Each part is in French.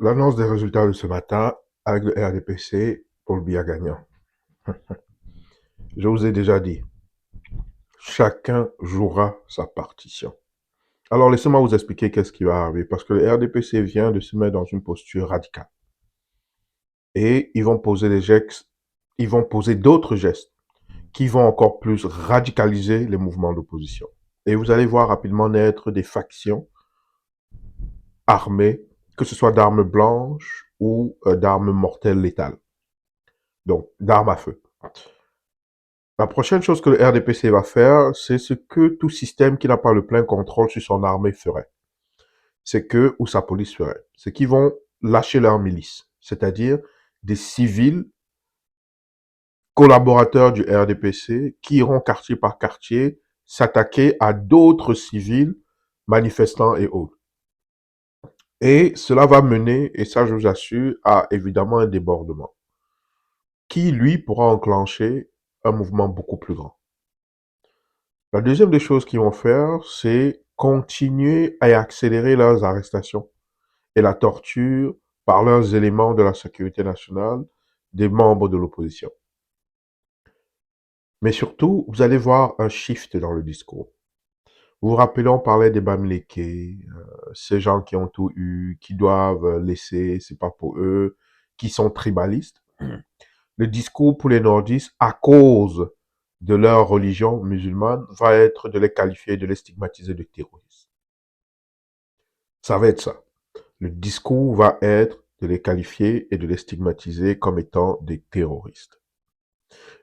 L'annonce des résultats de ce matin avec le RDPC pour le Biya gagnant. Je vous ai déjà dit, chacun jouera sa partition. Alors laissez-moi vous expliquer qu'est-ce qui va arriver, parce que le RDPC vient de se mettre dans une posture radicale. Et ils vont poser des gestes, ils vont poser d'autres gestes qui vont encore plus radicaliser les mouvements d'opposition. Et vous allez voir rapidement naître des factions armées, que ce soit d'armes blanches ou d'armes mortelles létales. Donc, d'armes à feu. La prochaine chose que le RDPC va faire, c'est ce que tout système qui n'a pas le plein contrôle sur son armée ferait. C'est que, ou sa police ferait. C'est qu'ils vont lâcher leurs milices. C'est-à-dire des civils collaborateurs du RDPC qui iront quartier par quartier s'attaquer à d'autres civils, manifestants et autres. Et cela va mener, et ça je vous assure, à évidemment un débordement qui, lui, pourra enclencher un mouvement beaucoup plus grand. La deuxième des choses qu'ils vont faire, c'est continuer à accélérer leurs arrestations et la torture par leurs éléments de la sécurité nationale des membres de l'opposition. Mais surtout, vous allez voir un shift dans le discours. Vous vous rappelez, on parlait des Bamileke, ces gens qui ont tout eu, qui doivent laisser, c'est pas pour eux, qui sont tribalistes. Le discours pour les nordistes, à cause de leur religion musulmane, va être de les qualifier, de les stigmatiser de terroristes. Ça va être ça. Le discours va être de les qualifier et de les stigmatiser comme étant des terroristes.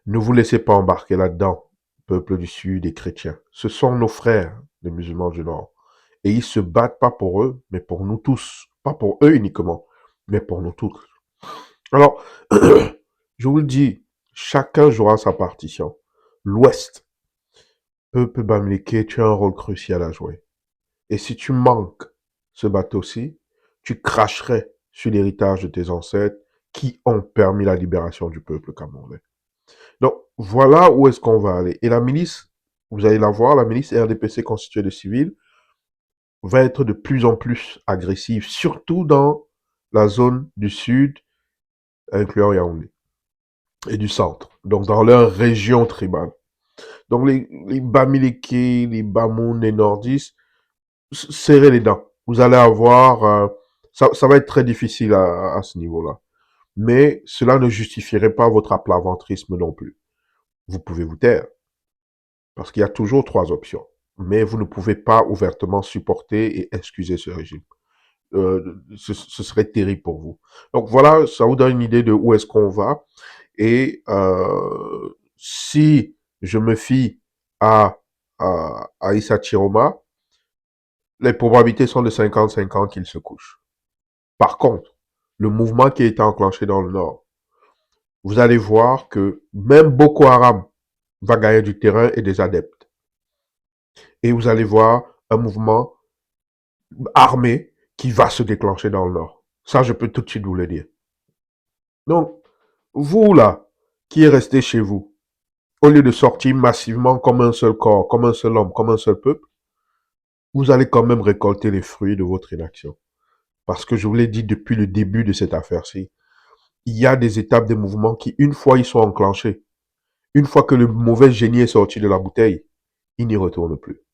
Ne vous laissez pas embarquer là-dedans, peuple du Sud et chrétiens. Ce sont nos frères, les musulmans du Nord. Et ils se battent pas pour eux, mais pour nous tous. Pas pour eux uniquement, mais pour nous tous. Alors, je vous le dis, chacun jouera sa partition. L'Ouest, peuple bamileke, tu as un rôle crucial à jouer. Et si tu manques ce bateau-ci, tu cracherais sur l'héritage de tes ancêtres qui ont permis la libération du peuple camerounais. Donc, voilà où est-ce qu'on va aller. Et la milice, vous allez la voir, la milice RDPC constituée de civils va être de plus en plus agressive, surtout dans la zone du sud, incluant Yaoundé, et du centre, donc dans leur région tribale. Donc, les Bamileke, les Bamoun, les Nordistes, serrez les dents. Vous allez avoir... ça va être très difficile à ce niveau-là. Mais cela ne justifierait pas votre aplaventrisme non plus. Vous pouvez vous taire, parce qu'il y a toujours trois options. Mais vous ne pouvez pas ouvertement supporter et excuser ce régime. Ce serait terrible pour vous. Donc voilà, ça vous donne une idée de où est-ce qu'on va. Et si je me fie à Issa Chiroma, les probabilités sont de 50-50 qu'il se couche. Par contre, le mouvement qui a été enclenché dans le Nord, vous allez voir que même Boko Haram va gagner du terrain et des adeptes. Et vous allez voir un mouvement armé qui va se déclencher dans le Nord. Ça, je peux tout de suite vous le dire. Donc, vous là, qui est resté chez vous, au lieu de sortir massivement comme un seul corps, comme un seul homme, comme un seul peuple, vous allez quand même récolter les fruits de votre inaction. Parce que je vous l'ai dit depuis le début de cette affaire-ci, il y a des étapes des mouvements qui, une fois ils sont enclenchés, une fois que le mauvais génie est sorti de la bouteille, il n'y retourne plus.